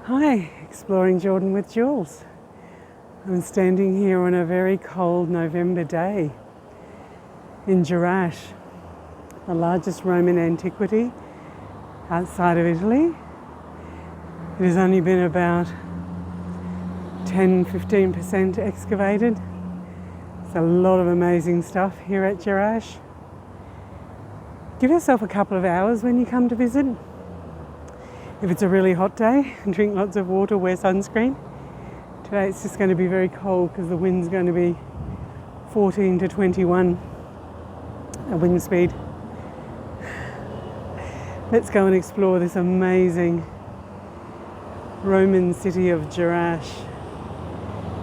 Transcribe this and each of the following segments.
Hi, exploring Jordan with Jules. I'm standing here on a very cold November day in Jerash, the largest Roman antiquity outside of Italy. It has only been about 10-15% excavated. There's a lot of amazing stuff here at Jerash. Give yourself a couple of hours when you come to visit. If it's a really hot day, drink lots of water, wear sunscreen. Today it's just going to be very cold because the wind's going to be 14 to 21 at wind speed. Let's go and explore this amazing Roman city of Jerash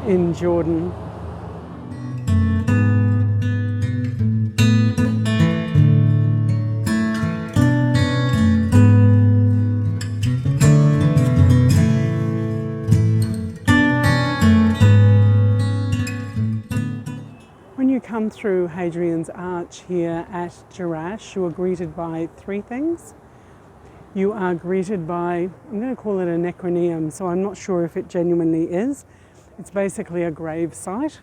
in Jordan. When you come through Hadrian's arch here at Jerash, you are greeted by three things. You are greeted by, I'm going to call it a necronium, so I'm not sure if it genuinely is. It's basically a grave site.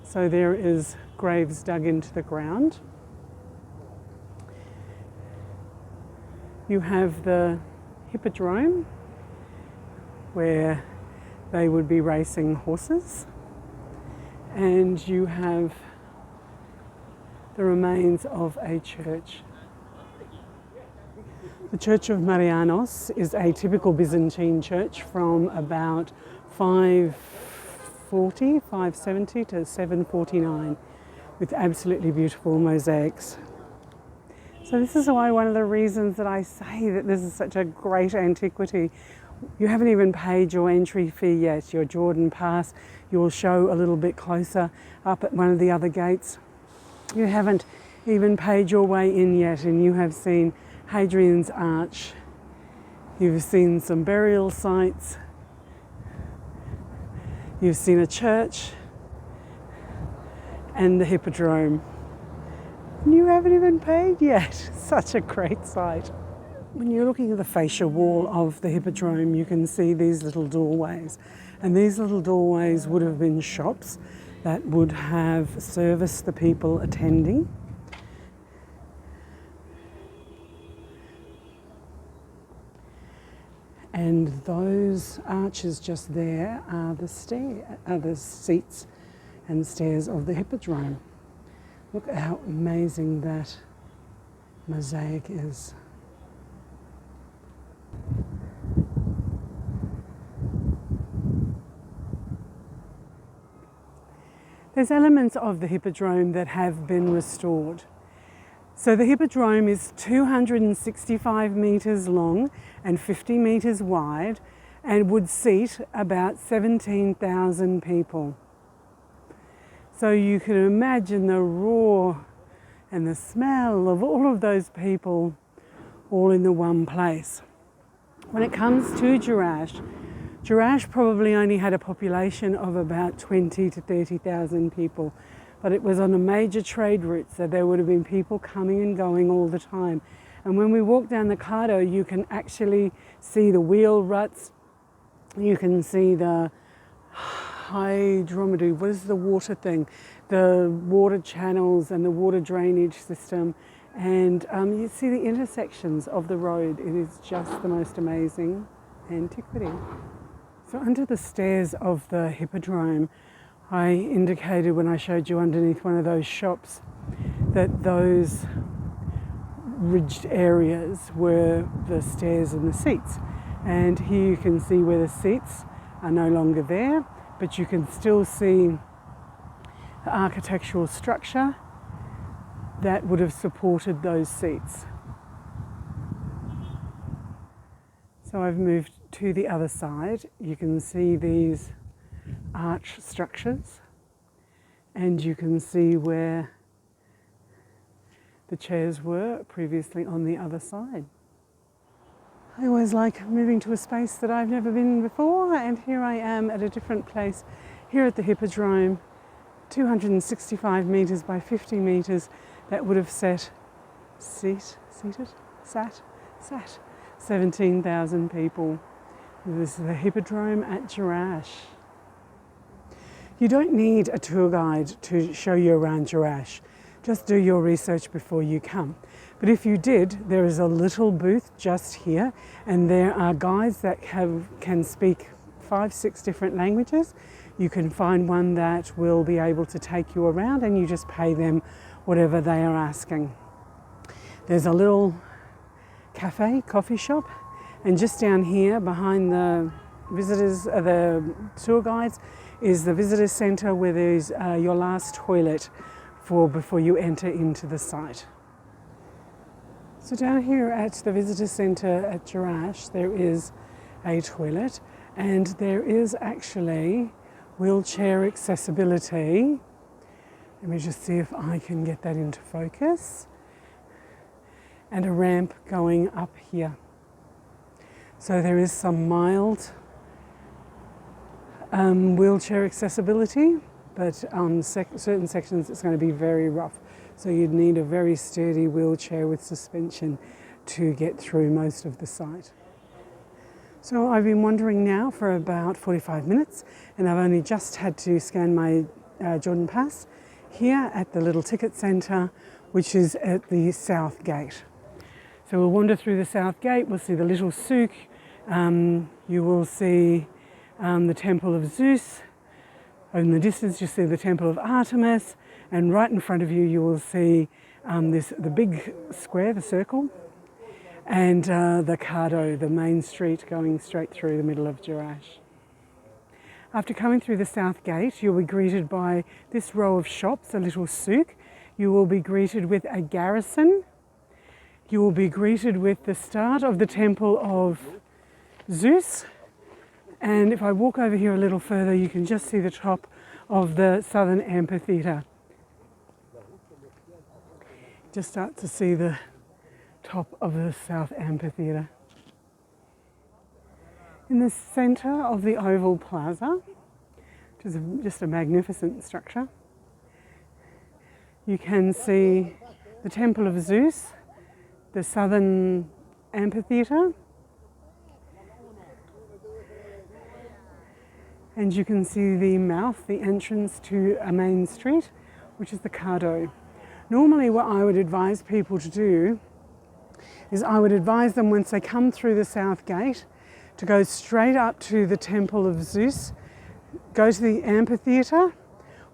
So there is graves dug into the ground. You have the Hippodrome, where they would be racing horses. And you have the remains of a church. The Church of Marianos is a typical Byzantine church from about 570 to 749 with absolutely beautiful mosaics. So this is why one of the reasons that I say that this is such a great antiquity. You haven't even paid your entry fee yet, your Jordan pass. You'll show a little bit closer up at one of the other gates. You haven't even paid your way in yet, and you have seen Hadrian's arch. You've seen some burial sites. You've seen a church and the Hippodrome. And you haven't even paid yet. Such a great sight. When you're looking at the fascia wall of the Hippodrome, you can see these little doorways. And these little doorways would have been shops that would have serviced the people attending. And those arches just there are the seats and stairs of the Hippodrome. Look at how amazing that mosaic is. There's elements of the Hippodrome that have been restored. So the Hippodrome is 265 metres long and 50 metres wide and would seat about 17,000 people. So you can imagine the roar and the smell of all of those people all in the one place. When it comes to Jerash, Jerash probably only had a population of about 20 to 30,000 people, but it was on a major trade route, so there would have been people coming and going all the time. And when we walk down the Cardo, you can actually see the wheel ruts, you can see the hydrometry, what is the water thing? The water channels and the water drainage system. And you see the intersections of the road. It is just the most amazing antiquity. So under the stairs of the Hippodrome, I indicated when I showed you underneath one of those shops that those ridged areas were the stairs and the seats. And here you can see where the seats are no longer there, but you can still see the architectural structure that would have supported those seats. So I've moved to the other side. You can see these arch structures, and you can see where the chairs were previously on the other side. I always like moving to a space that I've never been before, and here I am at a different place here at the Hippodrome, 265 metres by 50 metres. That would have sat 17,000 people. This is the Hippodrome at Jerash. You don't need a tour guide to show you around Jerash. Just do your research before you come. But if you did, there is a little booth just here, and there are guides that can speak 5-6 different languages. You can find one that will be able to take you around, and you just pay them whatever they are asking. There's a little coffee shop, and just down here behind the visitors, the tour guides, is the visitor centre where there's your last toilet before you enter into the site. So down here at the visitor centre at Jerash, there is a toilet, and there is actually wheelchair accessibility. Let me just see if I can get that into focus. And a ramp going up here. So there is some mild wheelchair accessibility, but on certain sections it's going to be very rough. So you'd need a very sturdy wheelchair with suspension to get through most of the site. So I've been wandering now for about 45 minutes, and I've only just had to scan my Jordan Pass here at the little ticket centre, which is at the south gate. So we'll wander through the south gate, we'll see the little souk, you will see the temple of Zeus. In the distance you see the temple of Artemis, and right in front of you you will see the big square, the circle, and the Cardo, the main street going straight through the middle of Jerash. After coming through the south gate, you'll be greeted by this row of shops, a little souk. You will be greeted with a garrison. You will be greeted with the start of the temple of Zeus. And if I walk over here a little further, you can just see the top of the southern amphitheatre. Just start to see the top of the south amphitheatre. In the centre of the oval plaza, which is just a magnificent structure, you can see the temple of Zeus, the southern amphitheatre, and you can see the mouth, the entrance to a main street, which is the Cardo. Normally what I would advise people to do is I would advise them, once they come through the south gate, to go straight up to the temple of Zeus, go to the amphitheatre,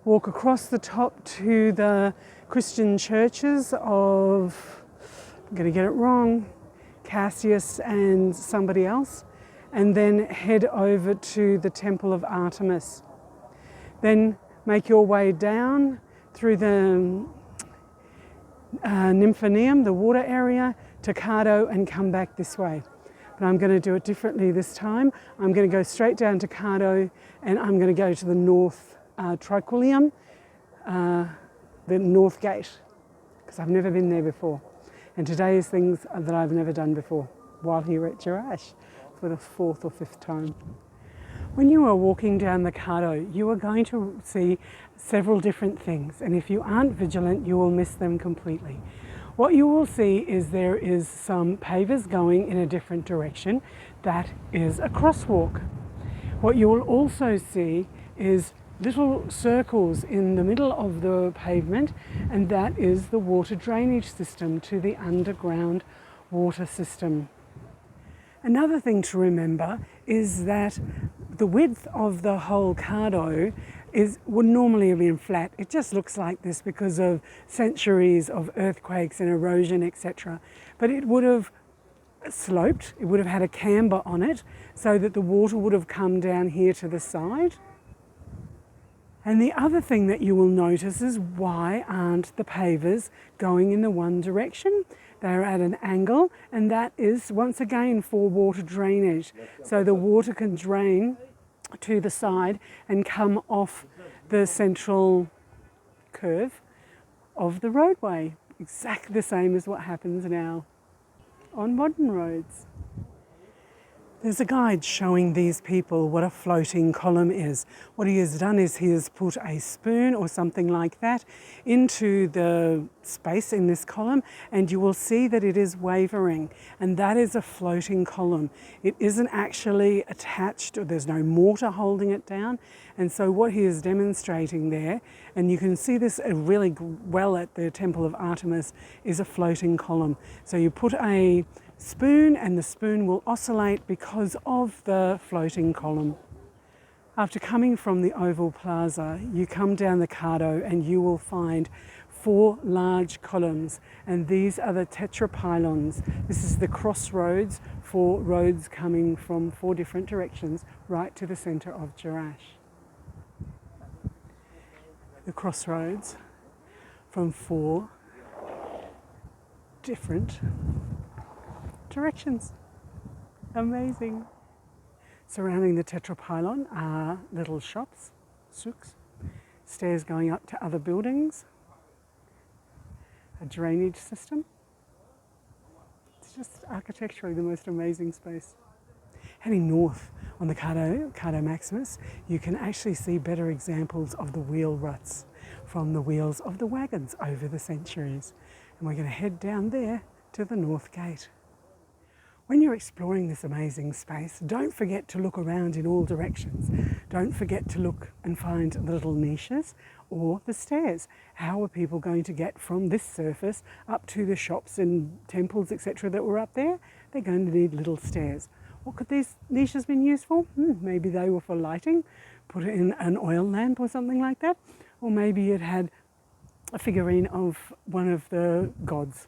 walk across the top to the Christian churches of, I'm going to get it wrong, Cassius and somebody else, and then head over to the temple of Artemis. Then make your way down through the Nymphoneum, the water area, to Cardo, and come back this way. But I'm going to do it differently this time. I'm going to go straight down to Cardo, and I'm going to go to the north Triquilium, the north gate, because I've never been there before. And today is things that I've never done before while here at Jerash for the 4th or 5th time. When you are walking down the Cardo, you are going to see several different things, and if you aren't vigilant, you will miss them completely. What you will see is there is some pavers going in a different direction. That is a crosswalk. What you will also see is little circles in the middle of the pavement, and that is the water drainage system to the underground water system. Another thing to remember is that the width of the whole Cardo would normally have been flat. It just looks like this because of centuries of earthquakes and erosion, etc. But it would have sloped, it would have had a camber on it, so that the water would have come down here to the side. And the other thing that you will notice is, why aren't the pavers going in the one direction? They're at an angle, and that is once again for water drainage. So the water can drain to the side and come off the central curve of the roadway. Exactly the same as what happens now on modern roads. There's a guide showing these people what a floating column is. What he has done is he has put a spoon or something like that into the space in this column, and you will see that it is wavering, and that is a floating column. It isn't actually attached, or there's no mortar holding it down. And so what he is demonstrating there, and you can see this really well at the Temple of Artemis, is a floating column. So you put a spoon and the spoon will oscillate because of the floating column. After coming from the Oval Plaza, you come down the Cardo and you will find 4 large columns, and these are the tetrapylons. This is the crossroads for roads coming from 4 different directions right to the centre of Jerash. The crossroads from 4 different directions. Amazing. Surrounding the tetrapylon are little shops, souks, stairs going up to other buildings, a drainage system. It's just architecturally the most amazing space. Heading north on the Cardo Maximus, you can actually see better examples of the wheel ruts from the wheels of the wagons over the centuries. And we're going to head down there to the North Gate. When you're exploring this amazing space, don't forget to look around in all directions. Don't forget to look and find the little niches or the stairs. How are people going to get from this surface up to the shops and temples, etc. that were up there? They're going to need little stairs. What could these niches been used for? Maybe they were for lighting, put it in an oil lamp or something like that. Or maybe it had a figurine of one of the gods.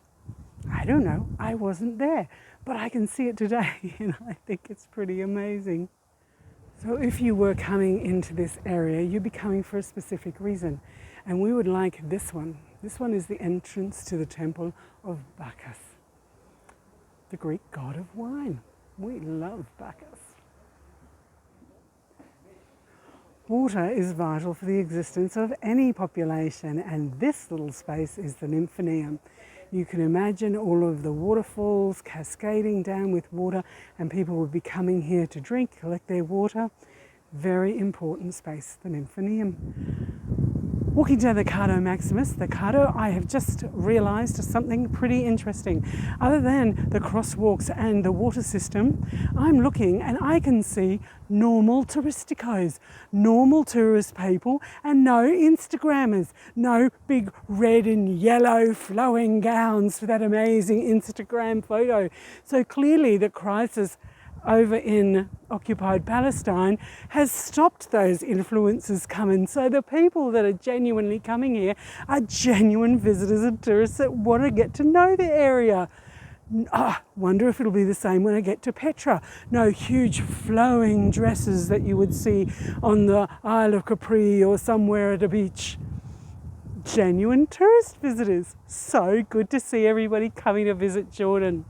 I don't know, I wasn't there, but I can see it today and I think it's pretty amazing. So if you were coming into this area, you'd be coming for a specific reason, and we would like this one. This one is the entrance to the temple of Bacchus, the Greek god of wine. We love Bacchus. Water is vital for the existence of any population, and this little space is the Nymphaeum. You can imagine all of the waterfalls cascading down with water, and people would be coming here to drink, collect their water. Very important space, the Nymphaeum. Walking down the Cardo Maximus, the Cardo, I have just realised something pretty interesting. Other than the crosswalks and the water system, I'm looking and I can see normal touristicos, normal tourist people, and no Instagrammers, no big red and yellow flowing gowns for that amazing Instagram photo. So clearly the crisis over in occupied Palestine has stopped those influences coming. So the people that are genuinely coming here are genuine visitors and tourists that want to get to know the area. Wonder if it'll be the same when I get to Petra. No huge flowing dresses that you would see on the Isle of Capri or somewhere at a beach. Genuine tourist visitors. So good to see everybody coming to visit Jordan.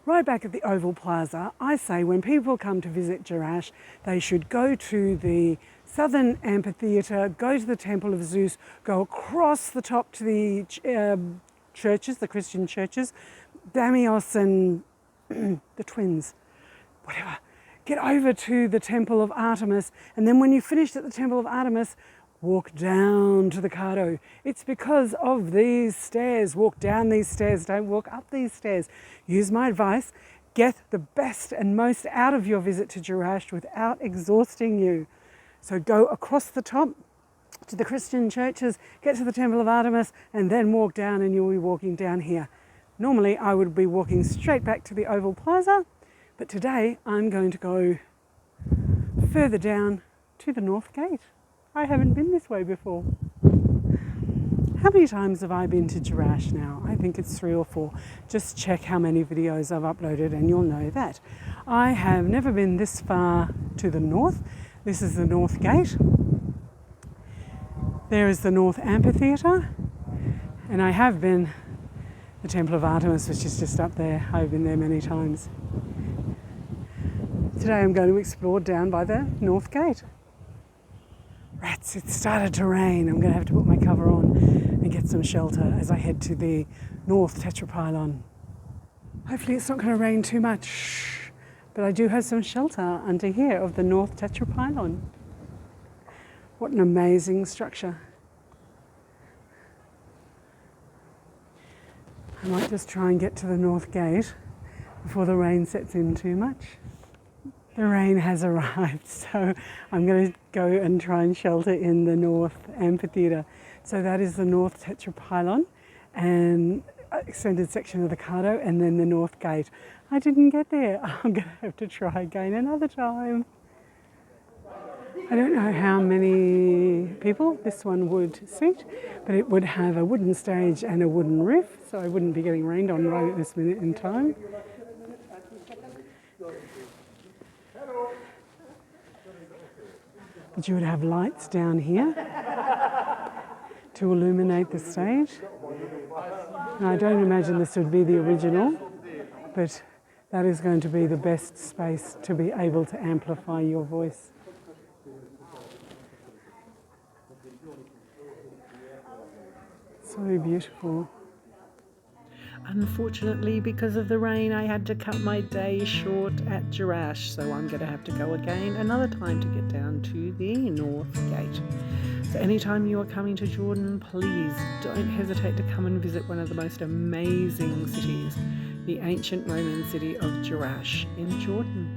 Right back at the Oval Plaza, I say when people come to visit Jerash, they should go to the southern amphitheatre, go to the Temple of Zeus, go across the top to the churches, the Christian churches, Damios and the twins, whatever. Get over to the Temple of Artemis, and then when you finished at the Temple of Artemis, walk down to the Cardo. It's because of these stairs. Walk down these stairs, don't walk up these stairs. Use my advice, get the best and most out of your visit to Jerash without exhausting you. So go across the top to the Christian churches, get to the Temple of Artemis, and then walk down, and you'll be walking down here. Normally I would be walking straight back to the Oval Plaza, but today I'm going to go further down to the North Gate. I haven't been this way before. How many times have I been to Jerash now? I think it's 3 or 4. Just check how many videos I've uploaded and you'll know that. I have never been this far to the north. This is the North Gate. There is the North Amphitheatre. And I have been the Temple of Artemis, which is just up there. I've been there many times. Today I'm going to explore down by the North Gate. Rats, it started to rain. I'm going to have to put my cover on and get some shelter as I head to the North Tetrapylon. Hopefully it's not going to rain too much, But I do have some shelter under here of the North Tetrapylon. What an amazing structure. I might just try and get to the North Gate before the rain sets in too much. The rain has arrived, so I'm going to go and try and shelter in the North Amphitheatre. So that is the North Tetrapylon and extended section of the Cardo, and then the North Gate. I didn't get there. I'm going to have to try again another time. I don't know how many people this one would seat, but it would have a wooden stage and a wooden roof, so I wouldn't be getting rained on right at this minute in time. But you would have lights down here to illuminate the stage. Now, I don't imagine this would be the original, but that is going to be the best space to be able to amplify your voice. So beautiful. Unfortunately, because of the rain, I had to cut my day short at Jerash, so I'm going to have to go again another time to get down to the North Gate. So anytime you are coming to Jordan, please don't hesitate to come and visit one of the most amazing cities, the ancient Roman city of Jerash in Jordan.